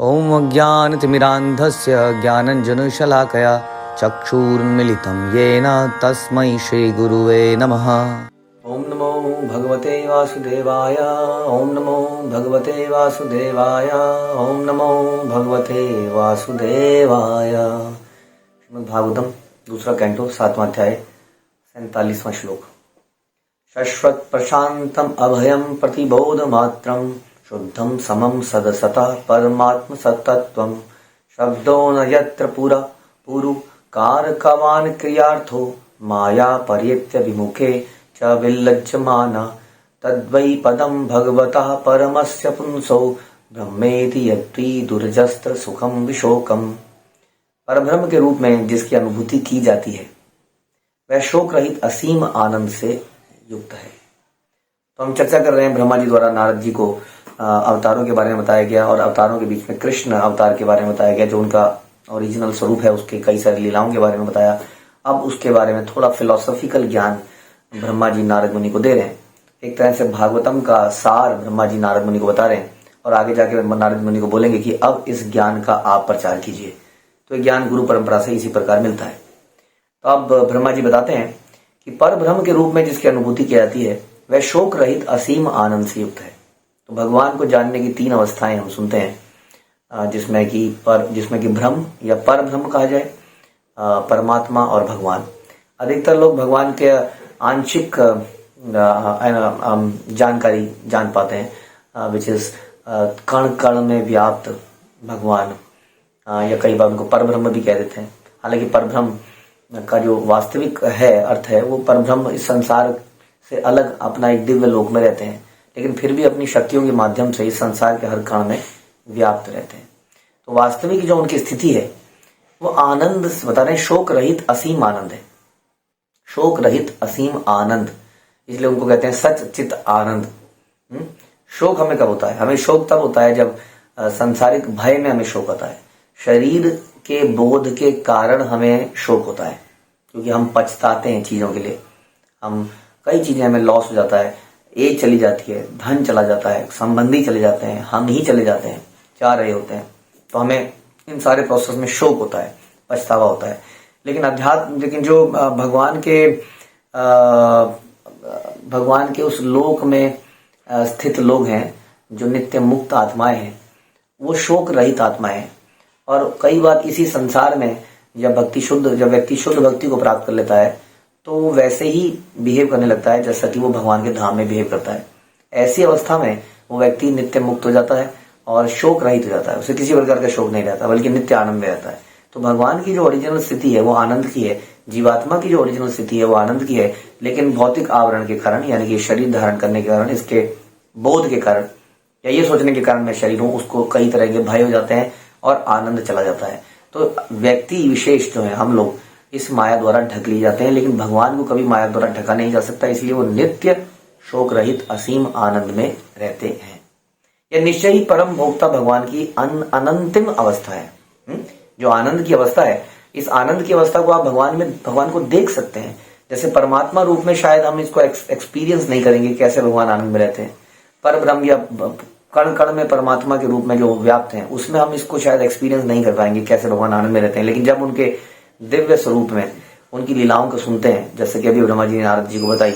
ॐ अज्ञानतिमिरान्धस्य ज्ञानञ्जनशलाकया चक्षुरुन्मिलितं येन तस्मै श्रीगुरुवे नमः। ॐ नमो भगवते वासुदेवाय। ॐ नमो भगवते वासुदेवाय। ॐ नमो भगवते वासुदेवाय। श्रीमद्भागवतम दूसरा कैंटो 7वां अध्याय 47वां श्लोक। शश्वत प्रशांतम अभयम प्रतिबोध मात्रम शुद्धम समम सदसता परमात्म सत्तत्वम शब्दो न यत्र पुरा पुरु कारकवान क्रियार्थो माया पर्यत्य विमुखे च विलज्जमाना तद्वै पदम भगवतः परमस्य पुंसो ब्रह्मेति यत्वी दुर्जस्त्र सुखम विशोकम। परब्रह्म के रूप में जिसकी अनुभूति की जाती है वह शोक रहित असीम आनंद से युक्त है। तो हम चर्चा कर रहे हैं ब्रह्मा जी द्वारा नारद जी को अवतारों के बारे में बताया गया और अवतारों के बीच में कृष्ण अवतार के बारे में बताया गया जो उनका ओरिजिनल स्वरूप है, उसके कई सारी लीलाओं के बारे में बताया। अब उसके बारे में थोड़ा फिलोसॉफिकल ज्ञान ब्रह्मा जी नारद मुनि को दे रहे हैं। एक तरह से भागवतम का सार ब्रह्मा जी नारद मुनि को बता रहे हैं और आगे जाके नारद मुनि को बोलेंगे कि अब इस ज्ञान का आप प्रचार कीजिए। तो ये ज्ञान गुरु परंपरा से इसी प्रकार मिलता है। तो अब ब्रह्मा जी बताते हैं कि पर ब्रह्म के रूप में जिसकी अनुभूति की जाती है वह शोक रहित असीम आनंद से युक्त है। तो भगवान को जानने की 3 अवस्थाएं हम सुनते हैं, जिसमें कि ब्रह्म या पर ब्रह्म कहा जाए, परमात्मा और भगवान। अधिकतर लोग भगवान के आंशिक जानकारी जान पाते हैं, विच इज कण कण में व्याप्त भगवान, या कई बार उनको पर ब्रह्म भी कह देते हैं। हालांकि पर ब्रह्म का जो वास्तविक है अर्थ है वो पर ब्रह्म इस संसार से अलग अपना एक दिव्य लोक में रहते हैं, लेकिन फिर भी अपनी शक्तियों के माध्यम से इस संसार के हर कण में व्याप्त रहते हैं। तो वास्तविक जो उनकी स्थिति है वो आनंद बता रहे हैं, शोक रहित असीम आनंद है। शोक रहित असीम आनंद, इसलिए उनको कहते हैं सच चित आनंद। शोक हमें कब होता है? हमें शोक तब होता है जब सांसारिक भय में हमें शोक होता है। शरीर के बोध के कारण हमें शोक होता है, क्योंकि हम पछताते हैं चीजों के लिए। हम कई चीजें हमें लॉस हो जाता है, एज चली जाती है, धन चला जाता है, संबंधी चले जाते हैं, हम ही चले जाते हैं, जा रहे होते हैं, तो हमें इन सारे प्रोसेस में शोक होता है, पछतावा होता है। लेकिन जो भगवान के उस लोक में स्थित लोग हैं, जो नित्य मुक्त आत्माएं हैं, वो शोक रहित आत्माएं हैं। और कई बार इसी संसार में जब व्यक्ति शुद्ध भक्ति को प्राप्त कर लेता है तो वो वैसे ही बिहेव करने लगता है जैसा कि वो भगवान के धाम में बिहेव करता है। ऐसी अवस्था में वो व्यक्ति नित्य मुक्त हो जाता है और शोक रहित हो जाता है। उसे किसी प्रकार का शोक नहीं रहता, बल्कि नित्य आनंद में रहता है। तो भगवान की जो ओरिजिनल स्थिति है वो आनंद की है, जीवात्मा की जो ओरिजिनल स्थिति है वो आनंद की है। लेकिन भौतिक आवरण के कारण, यानी कि शरीर धारण करने के कारण, इसके बोध के कारण या ये सोचने के कारण मैं शरीर हूं, उसको कई तरह के भय हो जाते हैं और आनंद चला जाता है। तो व्यक्ति विशेष जो है, हम लोग इस माया द्वारा ढक लिए जाते हैं, लेकिन भगवान को कभी माया द्वारा ढका नहीं जा सकता, इसलिए वो नित्य शोक रहित असीम आनंद में रहते हैं। यह निश्चय ही परम भोक्ता भगवान की अनंतिम अवस्था है। जो आनंद की अवस्था है, इस आनंद की अवस्था को आप भगवान को देख सकते हैं। जैसे परमात्मा रूप में शायद हम इसको एक्सपीरियंस नहीं करेंगे कैसे भगवान आनंद में रहते हैं। पर ब्रह्म या कण कण में परमात्मा के रूप में जो व्याप्त हैं, उसमें हम इसको शायद एक्सपीरियंस नहीं कर पाएंगे कैसे भगवान आनंद में रहते हैं। लेकिन जब उनके दिव्य स्वरूप में उनकी लीलाओं को सुनते हैं, जैसे कि अभी ब्रह्मा जी ने नारद जी को बताई,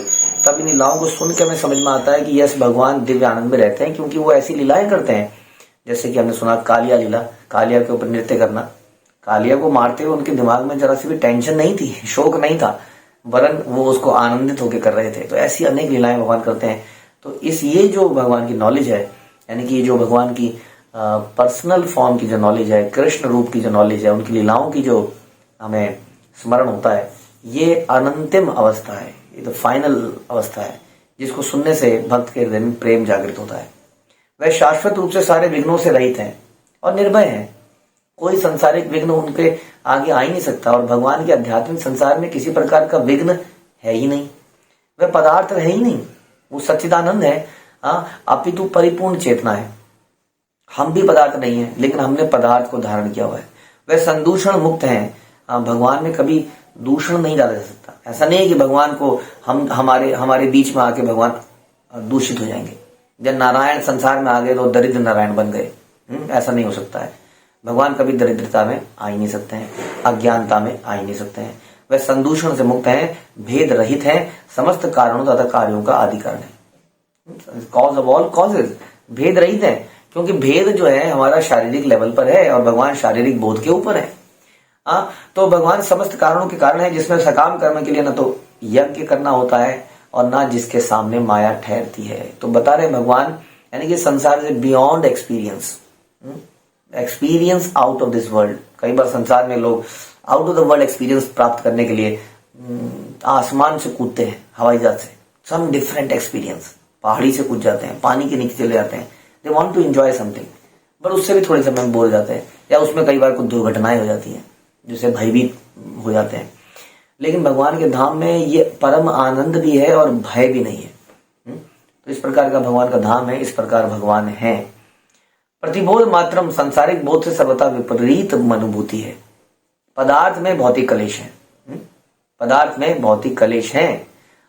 तब इन लीलाओं को सुन के हमें समझ में आता है कि यस, भगवान दिव्य आनंद में रहते हैं, क्योंकि वो ऐसी लीलाएं करते हैं। जैसे कि हमने सुना कालिया लीला, कालिया के ऊपर नृत्य करना। कालिया को मारते हुए उनके दिमाग में जरा सी भी टेंशन नहीं थी, शोक नहीं था, वरन वो उसको आनंदित होकर कर रहे थे। तो ऐसी अनेक लीलाएं भगवान करते हैं। तो ये जो भगवान की नॉलेज है, यानी कि जो भगवान की पर्सनल फॉर्म की जो नॉलेज है, कृष्ण रूप की जो नॉलेज है, उनकी लीलाओं की जो हमें स्मरण होता है, ये अनंतिम अवस्था है, ये तो फाइनल अवस्था है, जिसको सुनने से भक्त के हृदय में प्रेम जागृत होता है। वह शाश्वत रूप से सारे विघ्नों से रहित हैं और निर्भय हैं। कोई संसारिक विघ्न उनके आगे आ ही नहीं सकता, और भगवान के आध्यात्मिक संसार में किसी प्रकार का विघ्न है ही नहीं। वह पदार्थ है ही नहीं, वो सच्चिदानंद है, अपितु परिपूर्ण चेतना है। हम भी पदार्थ नहीं है, लेकिन हमने पदार्थ को धारण किया हुआ है। वह संदूषण मुक्त है। भगवान में कभी दूषण नहीं डाला जा सकता। ऐसा नहीं है कि भगवान को हमारे बीच में आके भगवान दूषित हो जाएंगे। जब नारायण संसार में आ गए तो दरिद्र नारायण बन गए, ऐसा नहीं हो सकता है। भगवान कभी दरिद्रता में आ ही नहीं सकते हैं, अज्ञानता में आ ही नहीं सकते हैं। वह संदूषण से मुक्त हैं, भेद रहित हैं, समस्त कारणों तथा कार्यों का आदि कारण है, कॉज ऑफ ऑल कॉजेज, भेद रहित है। क्योंकि भेद जो है हमारा शारीरिक लेवल पर है और भगवान शारीरिक बोध के ऊपर है। तो भगवान समस्त कारणों के कारण है, जिसमें सकाम कर्म के लिए न तो यज्ञ करना होता है और ना जिसके सामने माया ठहरती है। तो बता रहे भगवान, यानी कि संसार से beyond experience, experience out of this world. कई बार संसार में लोग out of the world experience प्राप्त करने के लिए आसमान से कूदते हैं, हवाई जहाज से, सम डिफरेंट एक्सपीरियंस, पहाड़ी से कूद जाते हैं, पानी के नीचे चले जाते हैं, they want to enjoy something, but उससे भी थोड़े समय में बोर हो जाते हैं, या उसमें कई बार कुछ दुर्घटनाएं हो जाती हैं जिससे भयभीत हो जाते हैं। लेकिन भगवान के धाम में ये परम आनंद भी है और भय भी नहीं है। तो इस प्रकार का भगवान का धाम है, इस प्रकार भगवान है। प्रतिबोध मात्रम, सांसारिक बोध से सर्वथा विपरीत अनुभूति है। पदार्थ में भौतिक कलेश है, पदार्थ में भौतिक कलेश है,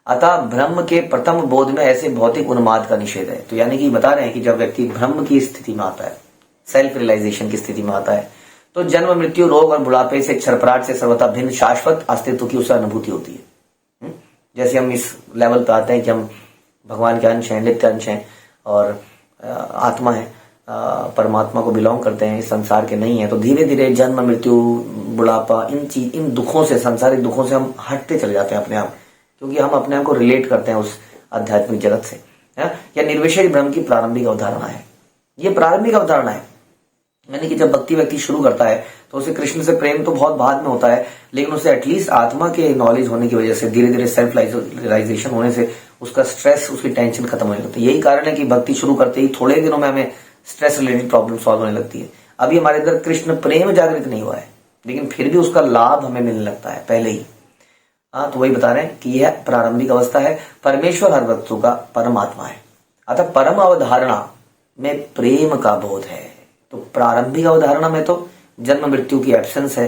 अतः ब्रह्म के प्रथम बोध में ऐसे भौतिक उन्माद का निषेध है। तो यानी कि बता रहे हैं कि जब व्यक्ति ब्रह्म की स्थिति में आता है, सेल्फ रियलाइजेशन की स्थिति में आता है, तो जन्म मृत्यु रोग और बुढ़ापे से, क्षरपराट से सर्वथा भिन्न शाश्वत अस्तित्व की उसे अनुभूति होती है। जैसे हम इस लेवल पे आते हैं कि हम भगवान के अंश हैं, नित्य अंश हैं और आत्मा है, परमात्मा को बिलोंग करते हैं, इस संसार के नहीं है। तो धीरे धीरे जन्म मृत्यु बुढ़ापा, इन दुखों से, सांसारिक दुखों से हम हटते चले जाते हैं अपने आप, क्योंकि हम अपने आप को रिलेट करते हैं उस आध्यात्मिक जगत से। या निर्विशेष ब्रह्म की प्रारंभिक अवधारणा है, ये प्रारंभिक अवधारणा है। यानी कि जब भक्ति व्यक्ति शुरू करता है तो उसे कृष्ण से प्रेम तो बहुत बाद में होता है, लेकिन उसे एटलीस्ट आत्मा के नॉलेज होने की वजह से, धीरे धीरे सेल्फ रियलाइजेशन होने से उसका स्ट्रेस, उसकी टेंशन खत्म होने लगती है। यही कारण है कि भक्ति शुरू करते ही थोड़े दिनों में हमें स्ट्रेस रिलेटेड प्रॉब्लम सॉल्व होने लगती है। अभी हमारे अंदर कृष्ण प्रेम जागृत नहीं हुआ है, लेकिन फिर भी उसका लाभ हमें मिलने लगता है पहले ही। तो वही बता रहे हैं कि यह प्रारंभिक अवस्था है। परमेश्वर हर वस्तु का परमात्मा है, अतः परम अवधारणा में प्रेम का बोध है। तो प्रारंभिक अवधारणा में तो जन्म मृत्यु की एब्सेंस है,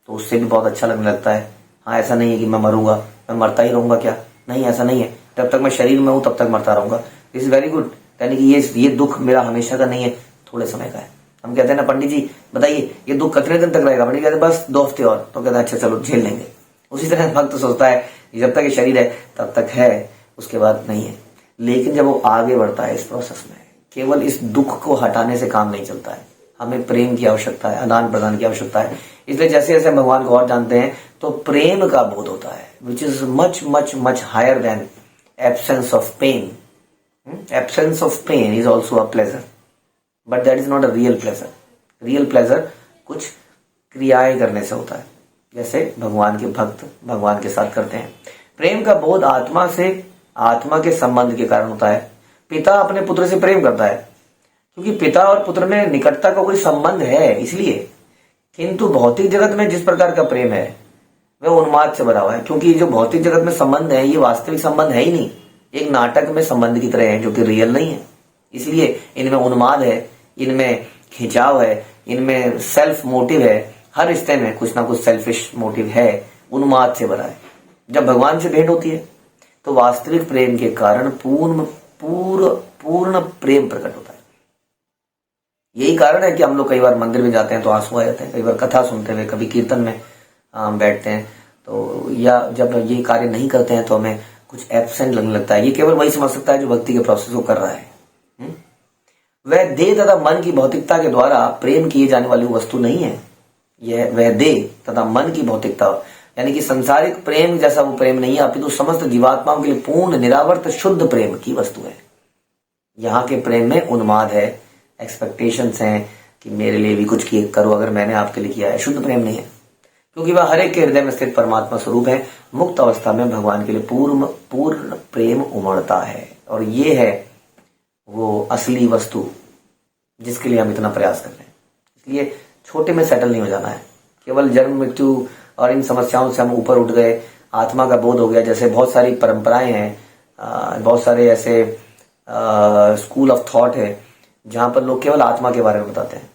तो उससे भी बहुत अच्छा लगने लगता है। ऐसा नहीं है कि मैं मरूंगा, मैं मरता ही रहूंगा क्या, नहीं, ऐसा नहीं है। जब तक मैं शरीर में हूं तब तक मरता रहूंगा, दिस इज वेरी गुड। यानी कि ये दुख मेरा हमेशा का नहीं है, थोड़े समय का है। हम कहते हैं ना, पंडित जी बताइए ये दुख कितने दिन तक रहेगा? पंडित कहते हैं बस 2 हफ्ते और। तो कहते हैं अच्छा चलो झेल लेंगे। उसी तरह भक्त सोचता है जब तक ये शरीर है तब तक है, उसके बाद नहीं है। लेकिन जब वो आगे बढ़ता है इस प्रोसेस में, केवल इस दुख को हटाने से काम नहीं चलता है, हमें प्रेम की आवश्यकता है, आदान प्रदान की आवश्यकता है। इसलिए जैसे जैसे भगवान को और जानते हैं तो प्रेम का बोध होता है, which is much much much higher than absence of pain. Absence of pain is also a pleasure, but that is not a real pleasure. Real pleasure कुछ क्रियाएं करने से होता है, जैसे भगवान के भक्त भगवान के साथ करते हैं। प्रेम का बोध आत्मा से, आत्मा के संबंध के कारण होता है। पिता अपने पुत्र से प्रेम करता है क्योंकि पिता और पुत्र में निकटता का कोई संबंध है, इसलिए। किंतु भौतिक जगत में जिस प्रकार का प्रेम है वह उन्माद से भरा हुआ है, क्योंकि जो भौतिक जगत में संबंध है ये वास्तविक संबंध है ही नहीं, एक नाटक में संबंध की तरह है जो कि रियल नहीं है। इसलिए इनमें उन्माद है, इनमें खिंचाव है, इनमें सेल्फ मोटिव है। हर रिश्ते में कुछ ना कुछ सेल्फिश मोटिव है, उन्माद से भरा है। जब भगवान से भेंट होती है तो वास्तविक प्रेम के कारण पूर्ण प्रेम प्रकट होता है। यही कारण है कि हम लोग कई बार मंदिर में जाते हैं तो आंसू आ जाते हैं, कई बार कथा सुनते हुए, कभी कीर्तन में बैठते हैं तो, या जब ये कार्य नहीं करते हैं तो हमें कुछ एब्सेंट लगने लगता है। ये केवल वही समझ सकता है जो भक्ति के प्रोसेस को कर रहा है। वह देह तथा मन की भौतिकता के द्वारा प्रेम किए जाने वाली वस्तु नहीं है। यह वह देह तथा मन की भौतिकता, यानी कि सांसारिक प्रेम जैसा वो प्रेम नहीं है, अपितु समस्त जीवात्माओं के लिए पूर्ण निरावर्त शुद्ध प्रेम की वस्तु है। यहाँ के प्रेम में उन्माद है, एक्सपेक्टेशंस हैं कि मेरे लिए भी कुछ करो अगर मैंने आपके लिए किया है। शुद्ध प्रेम नहीं है, क्योंकि वह हर एक के हृदय में स्थित परमात्मा स्वरूप है। मुक्त अवस्था में भगवान के लिए पूर्ण प्रेम उमड़ता है, और ये है वो असली वस्तु जिसके लिए हम इतना प्रयास कर रहे हैं। इसलिए छोटे में सेटल नहीं हो जाना है। केवल जन्म मृत्यु और इन समस्याओं से हम ऊपर उठ गए, आत्मा का बोध हो गया। जैसे बहुत सारी परंपराएं हैं, बहुत सारे ऐसे स्कूल ऑफ थॉट है जहां पर लोग केवल आत्मा के बारे में बताते हैं,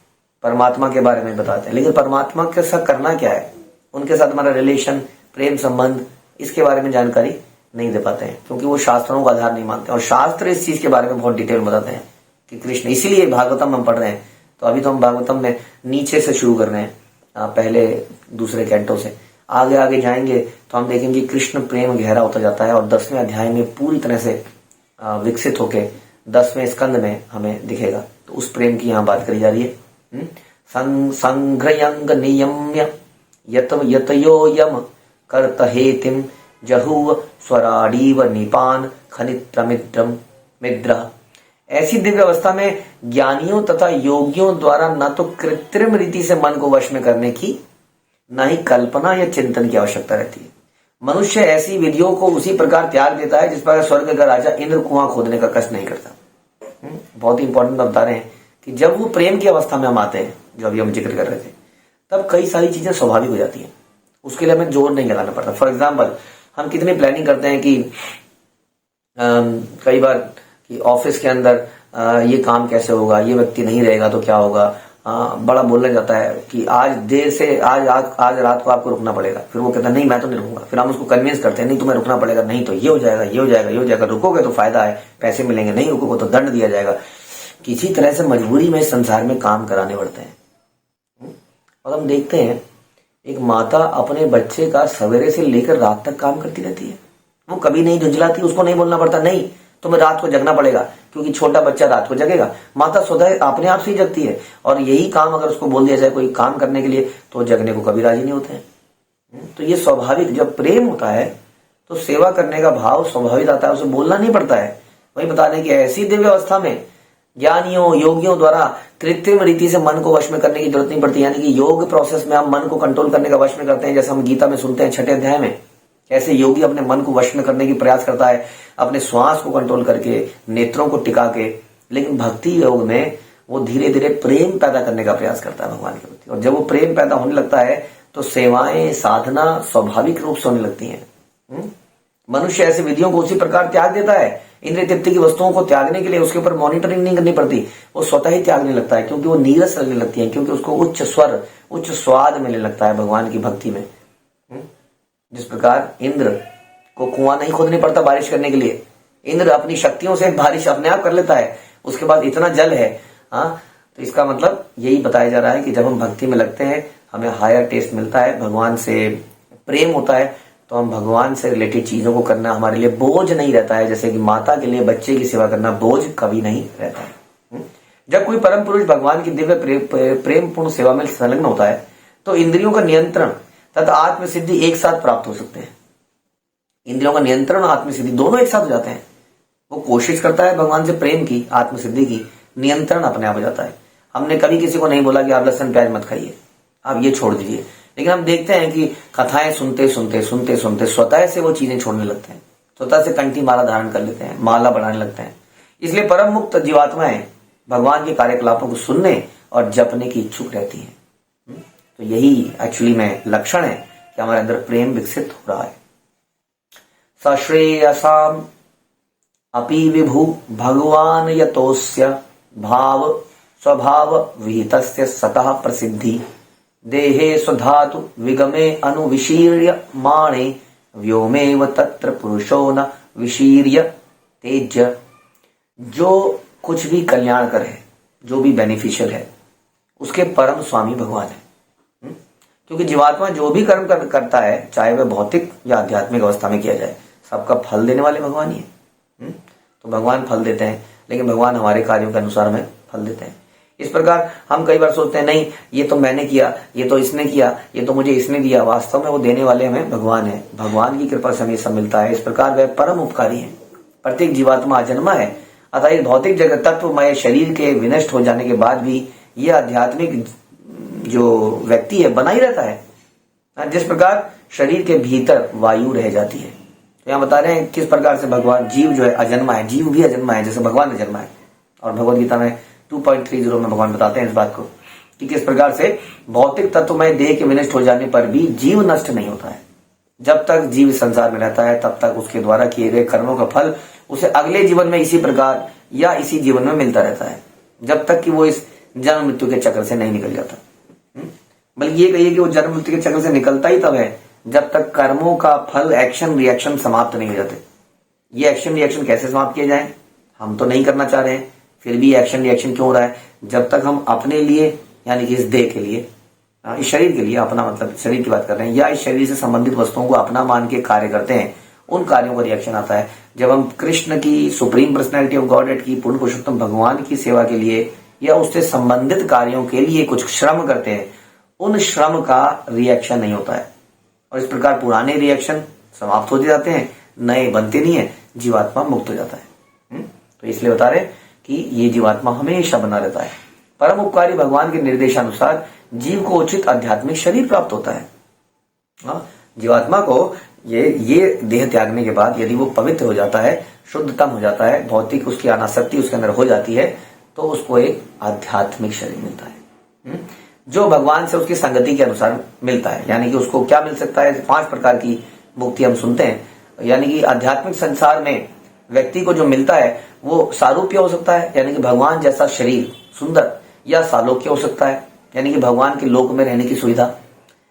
परमात्मा के बारे में बताते हैं, लेकिन परमात्मा के साथ करना क्या है, उनके साथ हमारा रिलेशन, प्रेम संबंध, इसके बारे में जानकारी नहीं दे पाते हैं, क्योंकि वो शास्त्रों का आधार नहीं मानते। और शास्त्र इस चीज के बारे में बहुत डिटेल में बताते हैं कि कृष्ण, इसीलिए भागवतम हम पढ़ रहे हैं, तो अभी तो हम भागवतम में नीचे से शुरू कर रहे हैं, पहले दूसरे कैंटो से। आगे आगे जाएंगे तो हम देखेंगे कृष्ण प्रेम गहरा होता जाता है और 10वें अध्याय में पूरी तरह से विकसित होके 10वें स्कंद में हमें दिखेगा। तो उस प्रेम की यहाँ बात करी जा रही है। संघ्रयंग नियम्य यतयो यम कर्तहेतिम जहुव स्वराडीव निपान खनित्रमिद्रम मिद्रा। ऐसी दिव्य अवस्था में ज्ञानियों तथा योगियों द्वारा न तो कृत्रिम रीति से मन को वश में करने की, न ही कल्पना या चिंतन की आवश्यकता रहती है। मनुष्य ऐसी विधियों को उसी प्रकार त्याग देता है जिस प्रकार स्वर्ग का राजा इंद्र कुआं खोदने का कष्ट नहीं करता। बहुत ही इंपॉर्टेंट बता रहे हैं कि जब वो प्रेम की अवस्था में हम आते हैं, जो अभी हम जिक्र कर रहे थे, तब कई सारी चीजें स्वाभाविक हो जाती हैं। उसके लिए हमें जोर नहीं लगाना पड़ता। फॉर एग्जाम्पल, हम कितनी प्लानिंग करते हैं कि कई बार कि ऑफिस के अंदर ये काम कैसे होगा, ये व्यक्ति नहीं रहेगा तो क्या होगा। बड़ा बोलने जाता है कि आज देर से आज रात को आपको रुकना पड़ेगा। फिर वो कहता है नहीं मैं तो नहीं रुकूंगा। फिर हम उसको कन्विंस करते हैं नहीं तुम्हें रुकना पड़ेगा, नहीं तो ये हो जाएगा, ये हो जाएगा, ये हो जाएगा। रुकोगे तो फायदा है, पैसे मिलेंगे, नहीं रुकोगे तो दंड दिया जाएगा। किसी तरह से मजबूरी में इस संसार में काम कराने पड़ते हैं। और हम देखते हैं एक माता अपने बच्चे का सवेरे से लेकर रात तक काम करती रहती है। वो कभी नहीं झुंझलाती, उसको नहीं बोलना पड़ता नहीं तुम्हें रात को जगना पड़ेगा, क्योंकि छोटा बच्चा रात को जगेगा। माता स्वतः अपने आप से ही जगती है। और यही काम अगर उसको बोल दिया जाए कोई काम करने के लिए तो जगने को कभी राजी नहीं होते हैं। तो ये स्वाभाविक, जब प्रेम होता है तो सेवा करने का भाव स्वाभाविक आता है, उसे बोलना नहीं पड़ता है। वही बता दें कि ऐसी दिव्य अवस्था में ज्ञानियों योगियों द्वारा कृत्रिम रीति से मन को वश में करने की जरूरत नहीं पड़ती। यानी कि योग प्रोसेस में हम मन को कंट्रोल करने का वश में करते हैं। जैसे हम गीता में सुनते हैं 6ठे अध्याय में, ऐसे योगी अपने मन को वश में करने की प्रयास करता है, अपने श्वास को कंट्रोल करके, नेत्रों को टिका के। लेकिन भक्ति योग में वो धीरे धीरे प्रेम पैदा करने का प्रयास करता है भगवान के प्रति। और जब वो प्रेम पैदा होने लगता है तो सेवाएं साधना स्वाभाविक रूप से होने लगती हैं। मनुष्य ऐसी विधियों को उसी प्रकार त्याग देता है। इंद्रिय तृप्ति की वस्तुओं को त्यागने के लिए उसके ऊपर मॉनिटरिंग नहीं करनी पड़ती, वो स्वतः ही त्यागने लगता है, क्योंकि वो नीरस लगने लगती है, क्योंकि उसको उच्च स्वर उच्च स्वाद मिलने लगता है भगवान की भक्ति में। जिस प्रकार इंद्र को कुआं नहीं खोदनी पड़ता बारिश करने के लिए, इंद्र अपनी शक्तियों से बारिश अपने आप कर लेता है, उसके बाद इतना जल है। तो इसका मतलब यही बताया जा रहा है कि जब हम भक्ति में लगते हैं हमें हायर टेस्ट मिलता है, भगवान से प्रेम होता है, तो हम भगवान से रिलेटेड चीजों को करना हमारे लिए बोझ नहीं रहता है। जैसे कि माता के लिए बच्चे की सेवा करना बोझ कभी नहीं रहता है। जब कोई परम पुरुष भगवान की दिव्य प्रेम पूर्ण सेवा में संलग्न होता है तो इंद्रियों का नियंत्रण तथा आत्मसिद्धि एक साथ प्राप्त हो सकते हैं। इंद्रियों का नियंत्रण और आत्मसिद्धि दोनों एक साथ हो जाते हैं। वो कोशिश करता है भगवान से प्रेम की, आत्मसिद्धि की, नियंत्रण अपने आप हो जाता है। हमने कभी किसी को नहीं बोला कि आप लहसुन प्याज मत खाइए, आप ये छोड़ दीजिए, लेकिन हम देखते हैं कि कथाएं सुनते सुनते स्वतः से वो चीजें छोड़ने लगते हैं, स्वतः से कंठी माला धारण कर लेते हैं, माला बढ़ाने लगते हैं। इसलिए परम मुक्त जीवात्माएं भगवान के कार्यकलापों को सुनने और जपने की इच्छुक रहती हैं। तो यही एक्चुअली में लक्षण है कि हमारे अंदर प्रेम विकसित हो रहा है। सश्रेयसाम अपि विभु भगवान यतोस्य भाव स्वभाव विहितस्य सतः प्रसिद्धि देहे स्वधातु विगमे अनुविशीर्य माणे व्योमेव तत्र पुरुषो न विशीर्य तेज। जो कुछ भी कल्याणकर है, जो भी बेनिफिशियल है, उसके परम स्वामी भगवान है। क्योंकि जीवात्मा जो भी कर्म करता है, चाहे वह भौतिक या आध्यात्मिक अवस्था में किया जाए, सबका फल देने वाले भगवान ही है। तो भगवान फल देते हैं, लेकिन भगवान हमारे कार्यों के अनुसार हमें फल देते हैं। इस प्रकार हम कई बार सोचते हैं नहीं ये तो मैंने किया, ये तो इसने किया, ये तो मुझे इसने दिया। वास्तव में वो देने वाले हमें भगवान है। भगवान की कृपा से हमें सब मिलता है। इस प्रकार वह परम उपकारी है। प्रत्येक जीवात्मा अजन्मा है, अतः इस भौतिक जगत तत्वमय शरीर के विनष्ट हो जाने के बाद भी यह आध्यात्मिक जो व्यक्ति है बना ही रहता है। जिस प्रकार शरीर के भीतर वायु रह जाती है। तो यहाँ बता रहे हैं किस प्रकार से भगवान जीव जो है अजन्मा है, जीव भी अजन्मा है जैसे भगवान अजन्मा है। और भगवद गीता में 2.30 में भगवान बताते हैं इस बात को कि किस प्रकार से भौतिक तत्वमय देह के विनष्ट हो जाने पर भी जीव नष्ट नहीं होता है। जब तक जीव संसार में रहता है तब तक उसके द्वारा किए गए कर्मों का फल उसे अगले जीवन में इसी प्रकार या इसी जीवन में मिलता रहता है, जब तक कि वो इस जन्म मृत्यु के चक्र से नहीं निकल जाता। बल्कि ये कहिए कि वो जन्म मृत्यु के चक्र से निकलता ही तब है जब तक कर्मों का फल एक्शन रिएक्शन समाप्त नहीं हो जाते। ये एक्शन रिएक्शन कैसे समाप्त किए जाए हम तो नहीं करना चाह रहे हैं, फिर भी एक्शन रिएक्शन क्यों हो रहा है? जब तक हम अपने लिए यानी कि इस देह के लिए, इस शरीर के लिए, अपना मतलब शरीर की बात कर रहे हैं, या इस शरीर से संबंधित वस्तुओं को अपना मान के कार्य करते हैं, उन कार्यों का रिएक्शन आता है। जब हम कृष्ण की, सुप्रीम पर्सनैलिटी ऑफ गॉडहेड की, पूर्ण पुरुषोत्तम भगवान की सेवा के लिए या उससे संबंधित कार्यों के लिए कुछ श्रम करते हैं, उन श्रम का रिएक्शन नहीं होता है, और इस प्रकार पुराने रिएक्शन समाप्त हो जाते हैं, नए बनते नहीं है, जीवात्मा मुक्त हो जाता है। तो इसलिए बता रहे कि ये जीवात्मा हमेशा बना रहता है। परम उपकारी भगवान के निर्देशानुसार जीव को उचित आध्यात्मिक शरीर प्राप्त होता है। जीवात्मा को ये देह त्यागने के बाद यदि वो पवित्र हो जाता है, शुद्धतम हो जाता है, भौतिक उसकी अनासक्ति उसके अंदर हो जाती है, तो उसको एक आध्यात्मिक शरीर मिलता है, जो भगवान से उसकी संगति के अनुसार मिलता है। यानी कि उसको क्या मिल सकता है? 5 प्रकार की मुक्ति हम सुनते हैं। यानी कि आध्यात्मिक संसार में व्यक्ति को जो मिलता है वो सारूप्य हो सकता है, यानी कि भगवान जैसा शरीर सुंदर, या सालोक्य हो सकता है, यानी कि भगवान के लोक में रहने की सुविधा,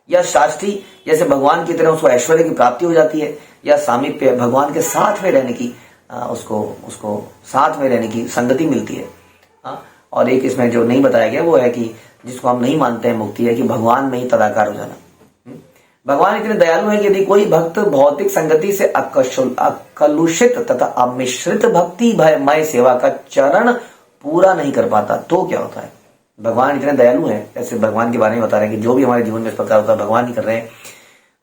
या शास्त्री जैसे भगवान की तरह उसको ऐश्वर्य की प्राप्ति हो जाती है, या सामीप्य भगवान के साथ में रहने की उसको साथ में रहने की संगति मिलती है। और एक इसमें जो नहीं बताया गया वो है कि जिसको हम नहीं मानते हैं मुक्ति, है कि भगवान में ही तदाकार हो जाना। भगवान इतने दयालु है कि यदि कोई भक्त भौतिक संगति से अकलुषित तथा अमिश्रित भक्ति भयमय सेवा का चरण पूरा नहीं कर पाता तो क्या होता है? भगवान इतने दयालु है, ऐसे भगवान के बारे में बता रहे हैं कि जो भी हमारे जीवन में इस प्रकार होता है भगवान ही कर रहे हैं।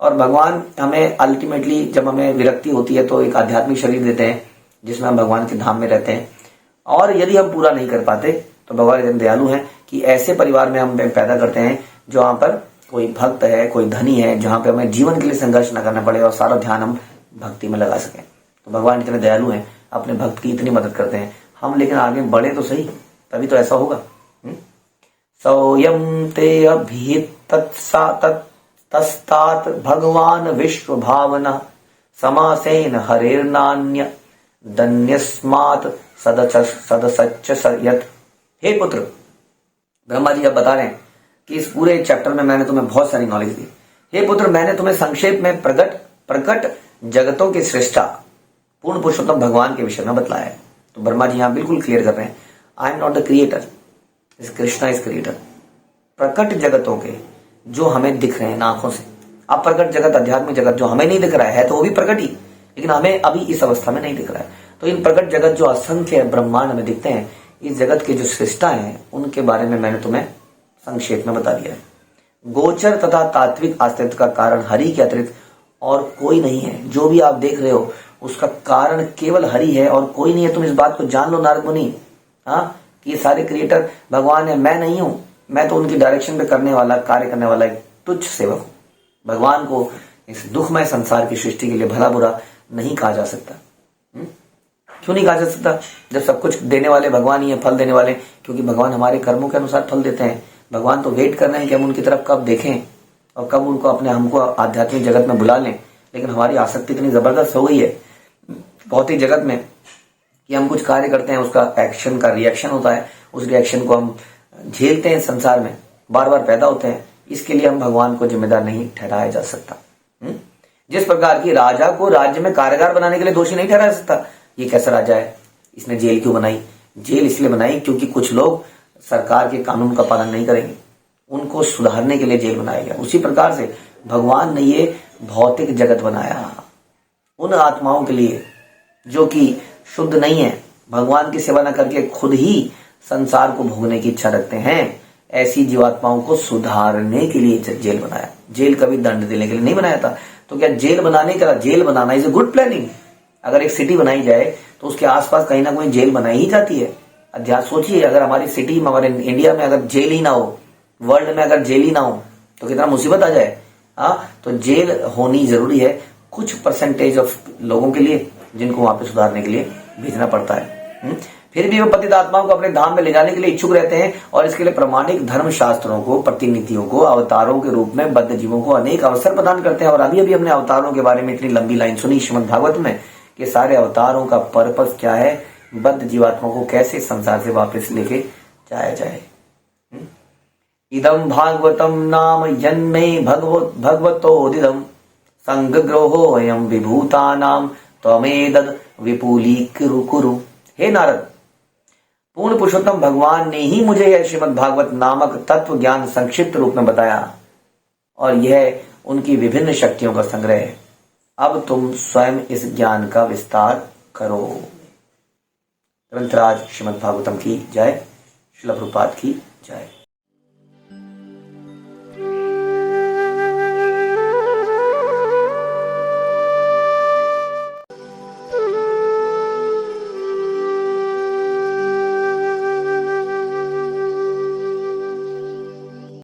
और भगवान हमें अल्टीमेटली जब हमें विरक्ति होती है तो एक आध्यात्मिक शरीर देते हैं जिसमें हम भगवान के धाम में रहते हैं। और यदि हम पूरा नहीं कर पाते तो भगवान इतने दयालु हैं कि ऐसे परिवार में हम पैदा करते हैं जहाँ पर कोई भक्त है, कोई धनी है, जहाँ पे हमें जीवन के लिए संघर्ष न करना पड़े और सारा ध्यान हम भक्ति में लगा सकें। तो भगवान इतने दयालु हैं, अपने भक्त की इतनी मदद करते हैं हम, लेकिन आगे बढ़े तो सही, तभी तो ऐसा होगा। सौयम ते अभितस्तात भगवान विश्व भावना समासेन हरेर्नान्य दन्यस्मात् सदसच्च यत्। हे पुत्र, ब्रह्मा जी अब बता रहे हैं कि इस पूरे चैप्टर में मैंने तुम्हें बहुत सारी नॉलेज दी। हे पुत्र, मैंने तुम्हें संक्षेप में प्रकट जगतों के सृष्टा पूर्ण पुरुषोत्तम भगवान के विषय में बतलाया है। तो ब्रह्मा जी यहां बिल्कुल क्लियर कर रहे हैं, I am not the creator, इस कृष्णा इज क्रिएटर। प्रकट जगतों के जो हमें दिख रहे हैं आंखों से, अब प्रकट जगत आध्यात्मिक जगत जो हमें नहीं दिख रहा है तो वो भी प्रकट ही, लेकिन हमें अभी इस अवस्था में नहीं दिख रहा है। तो इन प्रकट जगत जो असंख्य ब्रह्मांड में दिखते हैं, इस जगत के जो सृष्टा हैं उनके बारे में मैंने तुम्हें संक्षेप में बता दिया है। गोचर तथा तात्विक अस्तित्व का कारण हरि के अतिरिक्त और कोई नहीं है। जो भी आप देख रहे हो उसका कारण केवल हरि है और कोई नहीं है। तुम इस बात को जान लो नारद मुनि, कि ये सारे क्रिएटर भगवान है, मैं नहीं हूं। मैं तो उनकी डायरेक्शन पे करने वाला, कार्य करने वाला एक तुच्छ सेवक हूं। भगवान को इस दुखमय संसार की सृष्टि के लिए भला बुरा नहीं कहा जा सकता। क्यों नहीं कहा जा सकता? जब सब कुछ देने वाले भगवान ही है, फल देने वाले, क्योंकि भगवान हमारे कर्मों के अनुसार फल देते हैं। भगवान तो वेट कर रहे हैं कि हम उनकी तरफ कब देखें और कब उनको हमको आध्यात्मिक जगत में बुला लें। लेकिन हमारी आसक्ति इतनी जबरदस्त हो गई है भौतिक जगत में कि हम कुछ कार्य करते हैं, उसका एक्शन का रिएक्शन होता है, उस रिएक्शन को हम झेलते हैं, संसार में बार बार पैदा होते हैं। इसके लिए हम भगवान को जिम्मेदार नहीं ठहराया जा सकता। जिस प्रकार की राजा को राज्य में कारागार बनाने के लिए दोषी नहीं ठहराया जा सकता। ये कैसा राजा है, इसने जेल क्यों बनाई? जेल इसलिए बनाई क्योंकि कुछ लोग सरकार के कानून का पालन नहीं करेंगे, उनको सुधारने के लिए जेल बनाया गया। उसी प्रकार से भगवान ने ये भौतिक जगत बनाया उन आत्माओं के लिए जो कि शुद्ध नहीं है, भगवान की सेवा न करके खुद ही संसार को भोगने की इच्छा रखते हैं। ऐसी जीवात्माओं को सुधारने के लिए जेल बनाया। जेल कभी दंड देने के लिए नहीं बनाया था। तो क्या जेल बनाना इज ए गुड प्लानिंग? अगर एक सिटी बनाई जाए तो उसके आसपास कहीं ना कहीं जेल बनाई ही जाती है। अध्यात्म सोचिए, अगर हमारी सिटी में, हमारे इंडिया में अगर जेल ही ना हो, वर्ल्ड में अगर जेल ही ना हो तो कितना मुसीबत आ जाए। तो जेल होनी जरूरी है कुछ परसेंटेज ऑफ लोगों के लिए, जिनको वहां पे सुधारने के लिए भेजना पड़ता है। फिर भी वो पतित आत्माओं को अपने धाम में ले जाने के लिए इच्छुक रहते हैं और इसके लिए प्रमाणिक धर्म शास्त्रों को, प्रतिनिधियों को, अवतारों के रूप में बद्ध जीवों को अनेक अवसर प्रदान करते हैं। और अभी हमने अवतारों के बारे में इतनी लंबी लाइन सुनी श्रीमद् भागवत में कि सारे अवतारों का पर्पस क्या है, बद्ध जीवात्माओं को कैसे संसार से वापस लेके जाया जाए। इदम भागवतम नाम यन्मे भगवतोदिदम संग्रहो अयम विभूता नाम त्वमेदद विपुली कुरु। हे नारद, पूर्ण पुरुषोत्तम भगवान ने ही मुझे यह श्रीमद् भागवत नामक तत्व ज्ञान संक्षिप्त रूप में बताया और यह उनकी विभिन्न शक्तियों का संग्रह है। अब तुम स्वयं इस ज्ञान का विस्तार करो। ग्रंथराज श्रीमद् भागवतम की जय। श्रील प्रभुपाद की जय।